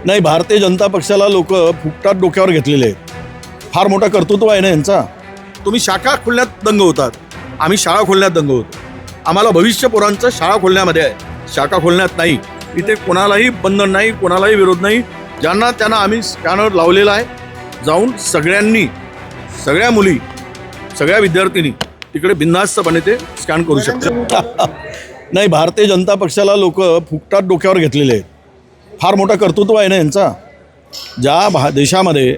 नाही, भारतीय जनता पक्षाला लोक फुकटात डोक्यावर घेतलेले आहेत. फार मोठा कर्तृत्व आहे ना यांचा. तुम्ही शाखा खोलण्यात दंग होतात, आम्ही शाळा खोलण्यात दंग होतो. आम्हाला भविष्य पोरांचं शाळा खोलण्यामध्ये आहे, शाखा खोलण्यात नाही. इथे कोणालाही बंधन नाही, कोणालाही विरोध नाही. ज्यांना त्यांना आम्ही स्कॅनर लावलेला आहे. जाऊन सगळ्यांनी, सगळ्या मुली, सगळ्या विद्यार्थिनी तिकडे बिनधास्तपणे ते स्कॅन करू शकतात. नाही, भारतीय जनता पक्षाला लोक फुकटात डोक्यावर घेतलेले आहेत. फार मोठा कर्तृत्व आहे ना यांचा. ज्या देशामध्ये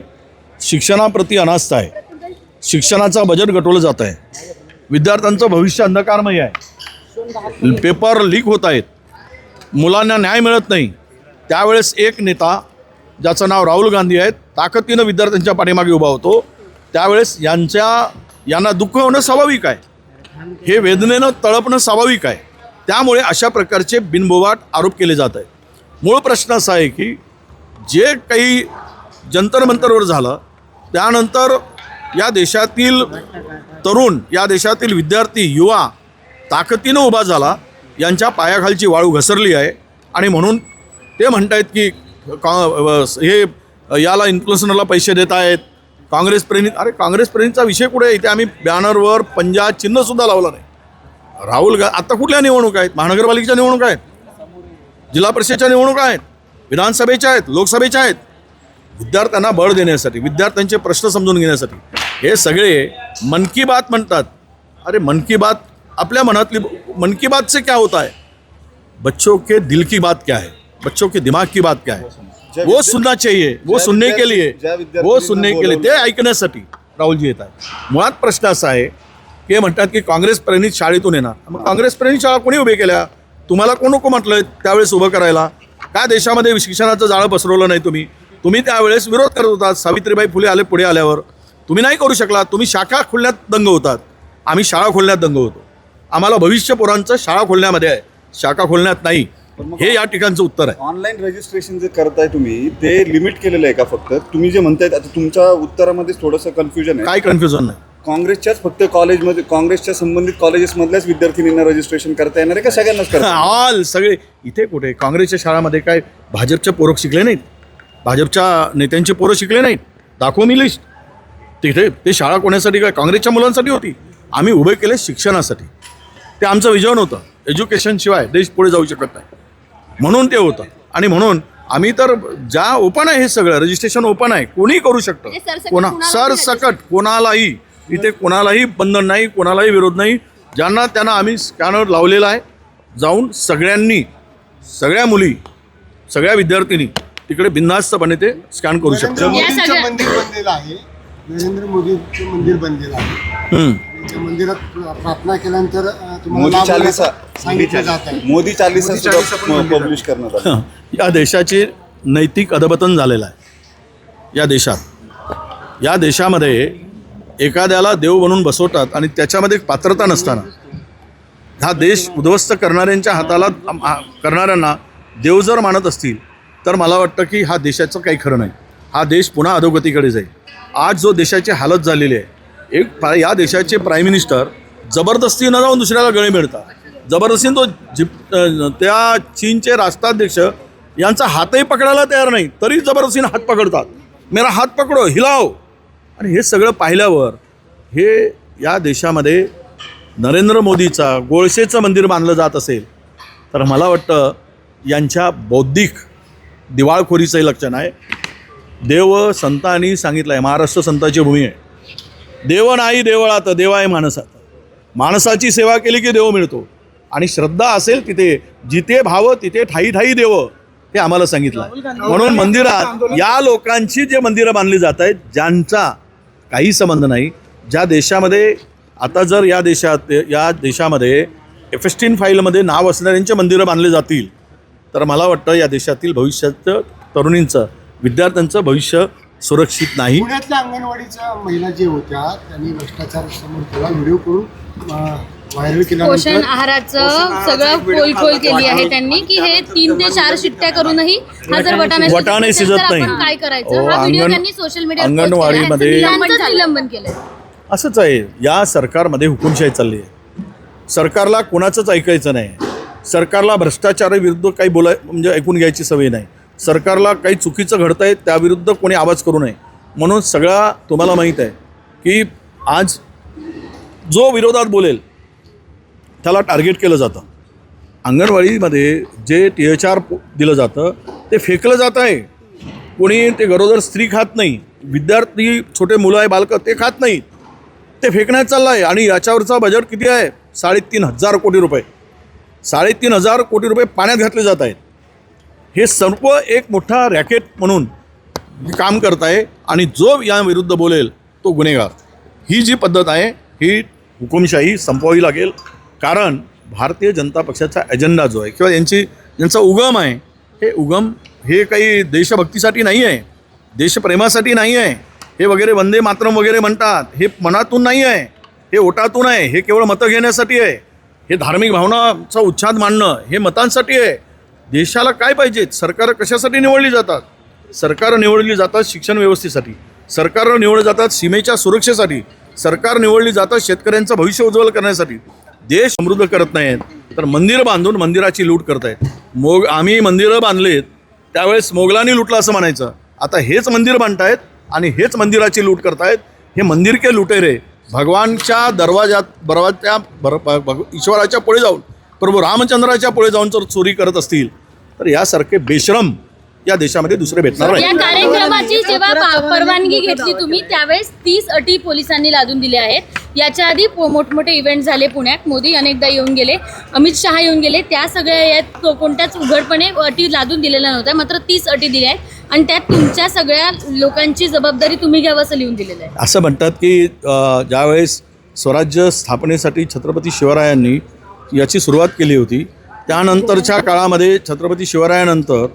शिक्षणाप्रती अनास्था आहे, शिक्षणाचा बजेट घटवलं जात आहे, विद्यार्थ्यांचं भविष्य अंधकारमय आहे, पेपर लीक होत आहेत, मुलांना न्याय मिळत नाही, त्यावेळेस एक नेता ज्याचं नाव राहुल गांधी आहे ताकदीनं विद्यार्थ्यांच्या पाठीमागे उभा होतो. त्यावेळेस यांना दुःख होणं स्वाभाविक आहे, हे वेदनेनं तळपणं स्वाभाविक आहे. त्यामुळे अशा प्रकारचे बिनबोबाट आरोप केले जात आहेत. मूळ प्रश्न असा आहे की जे काही जंतर मंतरवर झालं त्यानंतर या देशातील तरुण, या देशातील विद्यार्थी, युवा ताकदीनं उभा झाला. यांच्या पायाखालची वाळू घसरली आहे आणि म्हणून ते म्हणत आहेत की हे याला इन्फ्लुएन्सरला पैसे देत आहेत, काँग्रेस प्रेरित. अरे काँग्रेस प्रेरितचा विषय कुठे आहे? इथे आम्ही बॅनरवर पंजा चिन्हसुद्धा लावलं नाही. आता कुठल्या निवडणुका आहेत? महानगरपालिकेच्या निवडणुका आहेत, जिल्हा परिषदेच्या निवडणुका आहेत, विधानसभेच्या आहेत, लोकसभेच्या आहेत. विद्यार्थ्यांना बळ देण्यासाठी, विद्यार्थ्यांचे प्रश्न समजून घेण्यासाठी हे सगळे मन की बात म्हणतात. अरे मन की बात आपल्या मनातली, मन की बात से क्या होता है? बच्चों के दिल की बात क्या है, बच्चों के दिमाग की बात क्या है, वो सुनना चाहिए, वो सुनने के लिए, वो सुनने के लिए, ते ऐकण्यासाठी राहुलजी येत आहेत. मुळात प्रश्न असा आहे की म्हणतात की काँग्रेस प्रेरित शाळेतून येणार. मग काँग्रेस प्रेरित शाळा कोणी उभे केल्या? तुम्हाला कोण नको म्हटलं त्यावेळेस उभं करायला? काय देशामध्ये शिक्षणाचं जाळं पसरवलं नाही तुम्ही त्यावेळेस विरोध करत होतात. सावित्रीबाई फुले आले पुढे आल्यावर, तुम्ही नाही करू शकला. तुम्ही शाखा खोलण्यात दंग होतात, आम्ही शाळा खोलण्यात दंग होतो. आम्हाला भविष्य पोरांचं शाळा खोलण्यामध्ये आहे, शाखा खोलण्यात नाही. हे या ठिकाणचं उत्तर आहे. ऑनलाईन रजिस्ट्रेशन जे करताय तुम्ही ते लिमिट केलेलं आहे का? फक्त तुम्ही जे म्हणतायत आता तुमच्या उत्तरामध्ये थोडंसं कन्फ्युजन आहे. काय कन्फ्युजन नाही? काँग्रेसच्याच फक्त कॉलेजमध्ये, काँग्रेसच्या संबंधित कॉलेजेसमधल्याच विद्यार्थिनींना रजिस्ट्रेशन करता येणार आहे का सगळ्यांनाच करता? ऑल सगळे. इथे कुठे काँग्रेसच्या शाळामध्ये काय भाजपच्या पोरं शिकले नाहीत? भाजपच्या नेत्यांचे पोरं शिकले नाहीत? दाखव मी लिस्ट. तिथे ते शाळा कोणासाठी? काय काँग्रेसच्या मुलांसाठी होती? आम्ही उभे केले शिक्षणासाठी. ते आमचं विजन होतं. एज्युकेशनशिवाय देश पुढे जाऊ शकत नाही, म्हणून ते होतं. आणि म्हणून आम्ही तर ज्या ओपन आहे, हे सगळं रजिस्ट्रेशन ओपन आहे, कोणीही करू शकतं. सरसकट कोणालाही, इथे कोणालाही बंधन नाही, कोणालाही विरोध नाही. ज्यांना त्यांना आम्ही स्कॅनर लावलेला आहे. जाऊन सगळ्यांनी, सगळ्या मुली, सगळ्या विद्यार्थिनी तिकडे बिनधास्तपणे ते स्कॅन करू शकतात. मंदिर बनलेलं आहे, नरेंद्र मोदींचं मंदिर बनलेलं आहे. त्या मंदिरात प्रार्थना केल्यानंतर मोदी चालीसा सांगितलं जात आहे. मोदी चालीसा पब्लिश करण्यात आलं. या देशाचे नैतिक अधपतन झालेलं आहे. या देशामध्ये एखाद्याला देव बनवून बसवतात आणि त्याच्यामध्ये पात्रता नसताना हा देश उद्ध्वस्त करणाऱ्यांना देव जर मानत असतील तर मला वाटतं की हा देशाचं काही खरं नाही. हा देश पुन्हा अधोगतीकडे जाईल. आज जो देशाची हालत झालेली आहे, या देशाचे प्राईम मिनिस्टर जबरदस्तीनं जाऊन दुसऱ्याला गळे मिळतात. जबरदस्तीनं त्या चीनचे राष्ट्राध्यक्ष यांचा हातही पकडायला तयार नाही, तरी जबरदस्तीनं हात पकडतात. मेरा हात पकडो, हिलाव. आणि हे सगळं पाहिल्यावर हे या देशामध्ये नरेंद्र मोदीचा गोळशेचं मंदिर बांधलं जात असेल तर मला वाटतं यांच्या बौद्धिक दिवाळखोरीचंही लक्षण आहे. देव संतांनी सांगितलं आहे, महाराष्ट्र संतांची भूमी आहे. देव नाही देवळात, देव आहे माणसात. माणसाची सेवा केली की देव मिळतो. आणि श्रद्धा असेल तिथे, जिथे भाव तिथे ठाई ठाई देव, हे आम्हाला सांगितलं आहे. म्हणून मंदिरात या लोकांची जे मंदिरं बांधली जात आहेत ज्यांचा काही संबंध नाही, ज्या देशामध्ये आता जर या देशामध्ये F-16 फाईलमध्ये नाव असणाऱ्यांचे मंदिरं बांधले जातील तर मला वाटतं या देशातील भविष्याचं, तरुणींचं, विद्यार्थ्यांचं भविष्य सुरक्षित नाही. पुण्यातल्या अंगणवाडीच्या महिला जे होत्या त्यांनी भ्रष्टाचार समोर केला, व्हिडिओ करून व्हायरल केला. पोषण आहाराचं सगळं पोलखोल केली आहे त्यांनी की हे 3 ते 4 शिट्ट्या करूनही हा जर वटाणे शिजत नाही. काय करायचं? हा व्हिडिओ त्यांनी सोशल मीडियावर अंगणवाडीमध्ये निलंबन केलंय. असंच आहे. या सरकारमध्ये हुकुमशाही चालली आहे. सरकारला कोणाचंच ऐकायचं नाही. सरकारला भ्रष्टाचाराविरुद्ध काही म्हणजे ऐकून घ्यायची सवय नाही. सरकारला काही चुकीचं घडतं आहे त्याविरुद्ध कोणी आवाज करू नये म्हणून सगळा तुम्हाला माहीत आहे की आज जो विरोधात बोलेल त्याला टार्गेट केलं जातं. अंगणवाडीमध्ये जे THR दिलं जातं ते फेकलं जात आहे. कोणी ते गरोदर स्त्री खात नाही, विद्यार्थी छोटे मुलं आहे बालकं ते खात नाहीत, ते फेकण्यात चाललं आहे. आणि याच्यावरचा बजेट किती आहे? 3,500 कोटी रुपये. 3,500 कोटी रुपये पाण्यात घातले जात आहेत. हे सर्व एक मोठा रॅकेट म्हणून काम करत आहे आणि जो याविरुद्ध बोलेल तो गुन्हेगार. ही जी पद्धत आहे ही हुकुमशाही संपवावी लागेल. कारण भारतीय जनता पक्षाचा एजेंडा जो आहे किंवा यांचा उगम आहे हे उगम हे काही देशभक्तीसाठी नाही आहे, देशप्रेमासाठी नाही आहे. हे वगैरे वंदे मातरम वगैरे म्हणतात हे मनातून नाही आहे, हे ओटातून आहे. हे केवळ मतं घेण्यासाठी आहे. हे धार्मिक भावनाचा उच्छाद मांडणं हे मतांसाठी आहे. देशाला काय पाहिजे? सरकारं कशासाठी निवडली जातात? सरकारं निवडली जातात शिक्षण व्यवस्थेसाठी, सरकारं निवडली जातात सीमेच्या सुरक्षेसाठी, सरकार निवडली जातात शेतकऱ्यांचं भविष्य उज्ज्वल करण्यासाठी. देश समृद्ध करत नाहीत तर मंदिरं बांधून मंदिराची लूट करत आहेत. आम्ही मंदिरं बांधलेत त्यावेळेस मोगलांनी लुटलं असं म्हणायचं. आता हेच मंदिर बांधतायत आणि हेच मंदिराची लूट करतायत. हे मंदिर के लुटेरे भगवानच्या ईश्वराच्या पुढे जाऊन प्रभू रामचंद्राच्या पुढे जाऊन जर चोरी करत असतील तर यासारखे बेशरम या देशामध्ये दुसरे भेटणार नाही. या कार्यक्रमाची जेव्हा परवानगी घेतली तुम्ही त्यावेळेस 30 अटी पोलिसांनी लादून दिल्या आहेत. याच्या आधी मोठमोठे इव्हेंट झाले पुण्यात, मोदी अनेकदा येऊन गेले, अमित शहा येऊन गेले, त्या सगळ्या यात कोणत्याच उघडपणे अटी लादून दिलेल्या नव्हत्या. मात्र 30 अटी दिल्या आहेत आणि त्यात तुमच्या सगळ्या लोकांची जबाबदारी तुम्ही घ्यावं असं लिहून दिलेलं आहे. असं म्हणतात की ज्यावेळेस स्वराज्य स्थापनेसाठी छत्रपती शिवरायांनी याची सुरुवात केली होती त्यानंतरच्या काळामध्ये छत्रपती शिवरायानंतर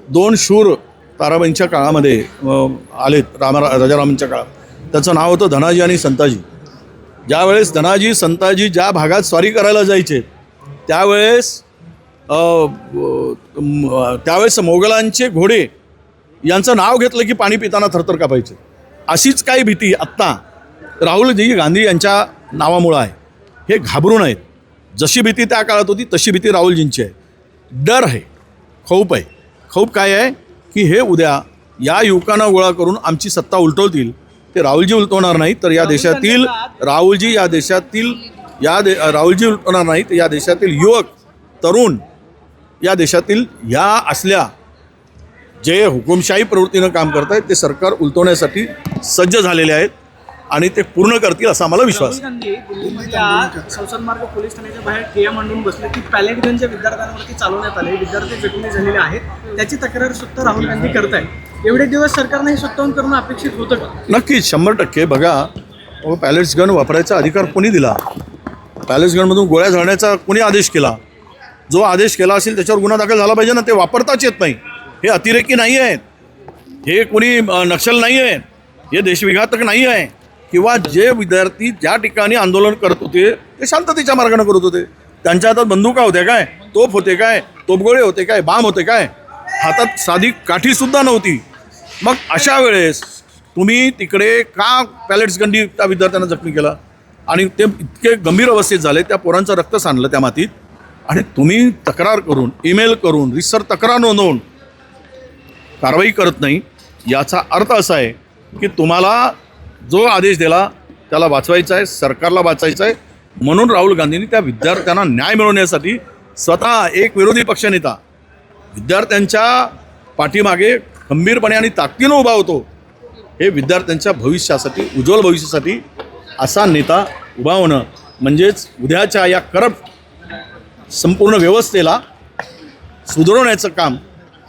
2 शूर ताराबाईंच्या काळामध्ये आलेत राजारामांच्या काळात. त्याचं नाव होतं धनाजी आणि संताजी. ज्यावेळेस धनाजी संताजी ज्या भागात स्वारी करायला जायचे त्यावेळेस मोगलांचे घोडे यांचं नाव घेतलं की पाणी पिताना थरथर कापायचे. अशीच काही भीती आत्ता राहुलजी गांधी यांच्या नावामुळं आहे. हे घाबरू नयेत. जशी भीती त्या काळात होती तशी भीती राहुलजींची आहे. डर आहे, खौफ आहे. खौफ काय आहे की हे उद्या या युवकांना गोळा करून आमची सत्ता उलटवतील. ते राहुलजी उलटवणार नाही तर या देशातील राहुलजी उलटवणार नाही तर या देशातील युवक तरुण या देशातील ह्या असल्या जे हुकुमशाही प्रवृत्तीनं काम करत आहेत ते सरकार उलटवण्यासाठी सज्ज झालेले आहेत आणि ते पूर्ण करतील असा मला विश्वास. राहुल गांधी दिल्लीच्या संसद मार्ग पोलीस ठाण्याच्या बाहेर ठिय्या मांडून बसले की पॅलेट गनच्या विद्यार्थ्यांवरती चालवण्यात आले, विद्यार्थी जखमी झालेले आहेत, त्याची तक्रार सुद्धा राहुल गांधी करत आहेत. एवढे दिवस सरकारने हे स्वतःहून करणं अपेक्षित होतं का? नक्कीच 100%. बघा पॅलेट्स गन वापरायचा अधिकार कोणी दिला? पॅलेट्स गनमधून गोळ्या झाडण्याचा कोणी आदेश केला? जो आदेश केला असेल त्याच्यावर गुन्हा दाखल झाला पाहिजे ना. ते वापरताच येत नाही. हे अतिरेकी नाही आहेत, हे कोणी नक्षल नाही आहेत, हे देशविघातक नाही आहे. किंवा जे विद्यार्थी ज्या ठिकाणी आंदोलन करत होते ते शांततेच्या मार्गाने करत होते. त्यांच्या हातात बंदुका होत्या काय? तोफ होते काय? तोफगोळे होते काय? बाम होते काय? हातात साधी काठीसुद्धा नव्हती. मग अशा वेळेस तुम्ही तिकडे का पॅलेट्स गंडी त्या विद्यार्थ्यांना जखमी केला? आणि ते इतके गंभीर अवस्थेत झाले, त्या पोरांचं रक्त सांडलं त्या मातीत. आणि तुम्ही तक्रार करून, ईमेल करून, रिसर तक्रार नोंदवून कारवाई करत नाही. याचा अर्थ असा आहे की तुम्हाला जो आदेश दिला त्याला वाचवायचा आहे, सरकारला वाचायचं आहे. म्हणून राहुल गांधींनी त्या विद्यार्थ्यांना न्याय मिळवण्यासाठी स्वतः एक विरोधी पक्षनेता विद्यार्थ्यांच्या पाठीमागे खंबीरपणे आणि ताकदीनं उभा होतो. हे विद्यार्थ्यांच्या भविष्यासाठी, उज्ज्वल भविष्यासाठी असा नेता उभा होणं म्हणजेच उद्याच्या या करप्ट संपूर्ण व्यवस्थेला सुधारवण्याचं काम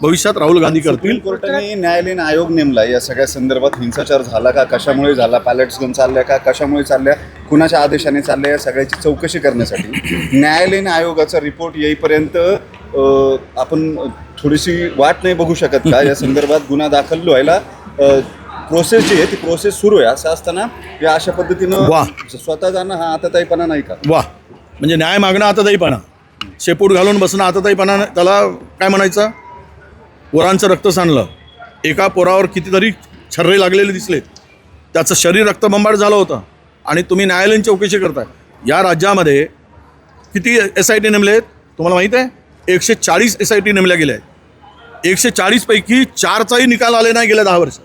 भविष्यात राहुल गांधी करतील. कोर्टाने न्यायालयीन आयोग नेमला या सगळ्या संदर्भात. हिंसाचार झाला का, कशामुळे झाला, पॅलेट्स गन चालल्या का, कशामुळे चालल्या, कुणाच्या आदेशाने चालल्या, या सगळ्याची चौकशी करण्यासाठी न्यायालयीन आयोगाचा रिपोर्ट येईपर्यंत आपण थोडीशी वाट नाही बघू शकत का? या संदर्भात गुन्हा दाखल व्हायला प्रोसेस जी आहे ती प्रोसेस सुरू आहे. असं असताना या अशा पद्धतीनं स्वतः जाणं हा आताताईपणा नाही का? वा, म्हणजे न्याय मागणं आताताईपणा, शेपूट घालून बसणं आताताईपणा. त्याला काय म्हणायचं? पोरांचं रक्त सांडलं, एका पोरावर कितीतरी छर्रे लागलेले दिसले, त्याचं शरीर रक्तबंबाळ झालं होतं आणि तुम्ही न्यायालयीन चौकशी करताय. या राज्यामध्ये किती SIT नेमले आहेत तुम्हाला माहीत आहे? 140 SIT नेमल्या गेल्या आहेत. 140 पैकी 4चाही निकाल आले नाही गेल्या 10 वर्षात.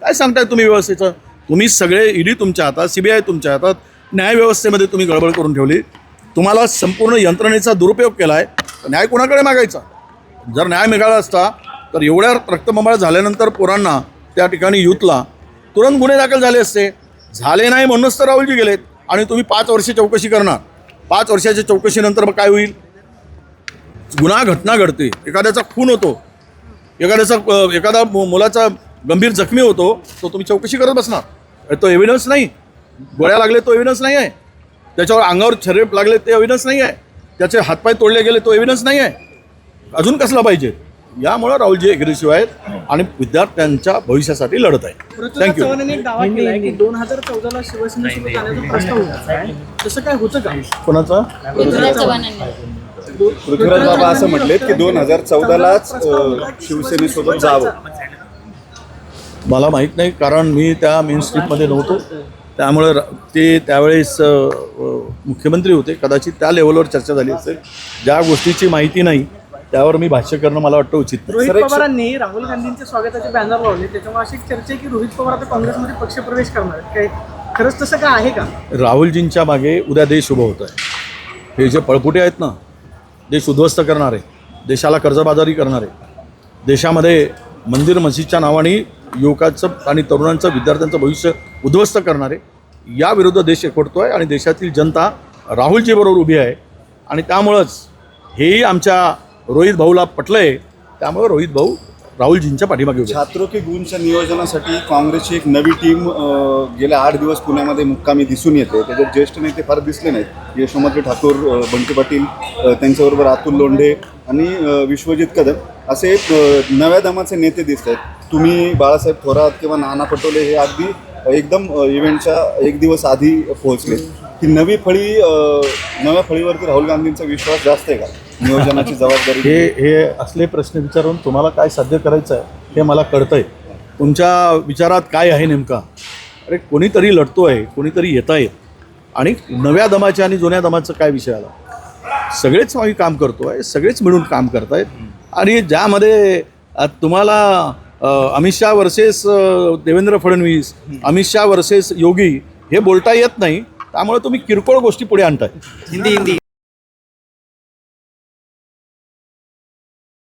काय सांगताय तुम्ही व्यवस्थेचं? तुम्ही सगळे ईडी तुमच्या हातात, CBI तुमच्या हातात, न्यायव्यवस्थेमध्ये तुम्ही गडबड करून ठेवली. तुम्हाला संपूर्ण यंत्रणेचा दुरुपयोग केला आहे. न्याय कोणाकडे मागायचा? जर न्याय मिळाला असता तर एवढ्या रक्तबंबाळ झाल्यानंतर पोरांना त्या ठिकाणी युथला तुरंत गुन्हे दाखल झाले असते. झाले नाही म्हणूनच तर राहुलजी गेलेत. आणि तुम्ही 5 वर्ष चौकशी करणार. 5 वर्षाच्या चौकशीनंतर मग काय होईल? गुन्हा घटना घडते, एखाद्याचा खून होतो, एखादा मुलाचा गंभीर जखमी होतो, तो तुम्ही चौकशी करत बसणार. तो एव्हिडन्स नाही. गोळ्या लागले तो एव्हिडन्स नाही आहे. त्याच्यावर अंगावर छर्रे लागले ते एव्हिडन्स नाही आहे. त्याचे हातपाय तोडले गेले तो एव्हिडन्स नाही आहे. अजून कसला पाहिजे? यामुळं राहुलजी एग्रेसिव्ह आहेत आणि विद्यार्थ्यांच्या भविष्यासाठी लढत आहेत. पृथ्वीराज थँक्यू. चव्हाणांनी एक दावा केलाय की 2014ला शिवसेनेसोबत जाण्याचा प्रस्ताव होता. तसं काय होतं का? कोणाचा? पृथ्वीराज चव्हाणांनी पृथ्वीराज बाबा असं म्हटलेत की 2014लाच शिवसेनेसोबत जावं. मला माहीत नाही, कारण मी त्या मेन स्ट्रीममध्ये नव्हतो. त्यामुळं ते त्यावेळेस मुख्यमंत्री होते. कदाचित त्या लेवलवर चर्चा झाली असेल. ज्या गोष्टीची माहिती नाही त्यावर मी भाष्य करणं मला वाटतं उचित नाही. रोहित पवारांनी राहुल गांधींच्या स्वागताचे बॅनर लावले. त्याच्यामुळे अशी एक चर्चा आहे की रोहित पवार आता काँग्रेसमध्ये पक्षप्रवेश करणार आहेत. काय खरंच तसं काय आहे का? राहुलजींच्या मागे उद्या देश उभं होत आहे. हे जे पळपुटे आहेत ना, देश उद्ध्वस्त करणारे, देशाला कर्जबाजारी करणारे, देशामध्ये मंदिर मस्जिदच्या नावाने युवकाचं आणि तरुणांचं, विद्यार्थ्यांचं भविष्य उद्ध्वस्त करणारे, या विरुद्ध देश एकवटतो आहे. आणि देशातील जनता राहुलजीबरोबर उभी आहे. आणि त्यामुळंच हेही आमच्या रोहित भाऊला पटलं आहे. त्यामुळे रोहित भाऊ राहुलजींच्या पाठीमागे उभे आहेत. छात्रो की गुणच्या नियोजनासाठी काँग्रेसची एक नवी टीम गेल्या 8 दिवस पुण्यामध्ये मुक्कामी दिसून येते. त्याच्यात ज्येष्ठ नेते फार दिसले नाहीत. यशोमती ठाकूर, बंटी पाटील, त्यांच्याबरोबर अतुल लोंढे आणि विश्वजित कदम असे नव्या दमाचे नेते दिसत आहेत. तुम्ही बाळासाहेब थोरात किंवा नाना पटोले हे अगदी एकदम इव्हेंटच्या 1 दिवस आधी पोहोचले. ही नव्या फळीवरती राहुल गांधींचा विश्वास जास्त आहे का? नियोजनाची जबाबदारी हे असले प्रश्न विचारून तुम्हाला काय साध्य करायचं आहे हे मला कळतंय. तुमच्या विचारात काय आहे नेमका? अरे कोणीतरी लढतो आहे, कोणीतरी येत आहे. आणि नव्या दमाच्या आणि जुन्या दमाचं काय विषय आला? सगळेच आम्ही काम करतो आहे, सगळेच मिळून काम करतायत. आणि ज्यामध्ये तुम्हाला अमित शहा वर्सेस देवेंद्र फडणवीस, अमित शहा वर्सेस योगी हे बोलता येत नाही. त्यामुळे तुम्ही किरकोळ गोष्टी पुढे आणताय. हिंदी